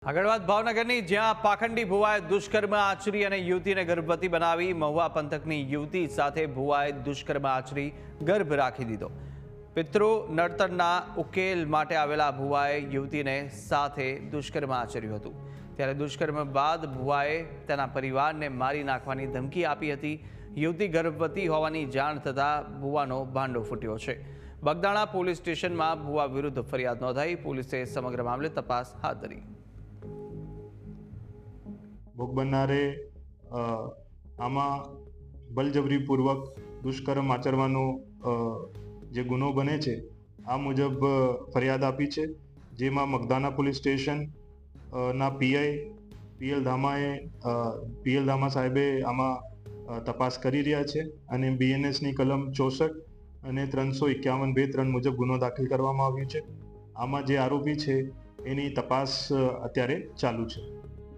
આગળ વાત ભાવનગરની, જ્યાં પાખંડી ભુવાએ દુષ્કર્મ આચરી અને યુવતીને ગર્ભવતી બનાવી. મહુવા પંથકની યુવતી સાથે ભુવાએ દુષ્કર્મ આચરી ગર્ભ રાખી દીધો. પિતૃ નડતરના ઉકેલ માટે આવેલા ભુવાએ યુવતીને સાથે દુષ્કર્મ આચર્યું હતું. ત્યારે દુષ્કર્મ બાદ ભુવાએ તેના પરિવારને મારી નાખવાની ધમકી આપી હતી. યુવતી ગર્ભવતી હોવાની જાણ થતાં ભુવાનો ભાંડો ફૂટ્યો છે. બગદાણા પોલીસ સ્ટેશનમાં ભુવા વિરુદ્ધ ફરિયાદ નોંધાઈ. પોલીસે સમગ્ર મામલે તપાસ હાથ ધરી. ભોગ બનનારે આમાં બળજબરીપૂર્વક દુષ્કર્મ આચરવાનો જે ગુનો બને છે આ મુજબ ફરિયાદ આપી છે, જેમાં મગદાના પોલીસ સ્ટેશન ના પીએલ ધામા સાહેબે આમાં તપાસ કરી રહ્યા છે અને બીએનએસની કલમ 64 અને 351(2)(3) મુજબ ગુનો દાખલ કરવામાં આવ્યો છે. આમાં જે આરોપી છે એની તપાસ અત્યારે ચાલુ છે.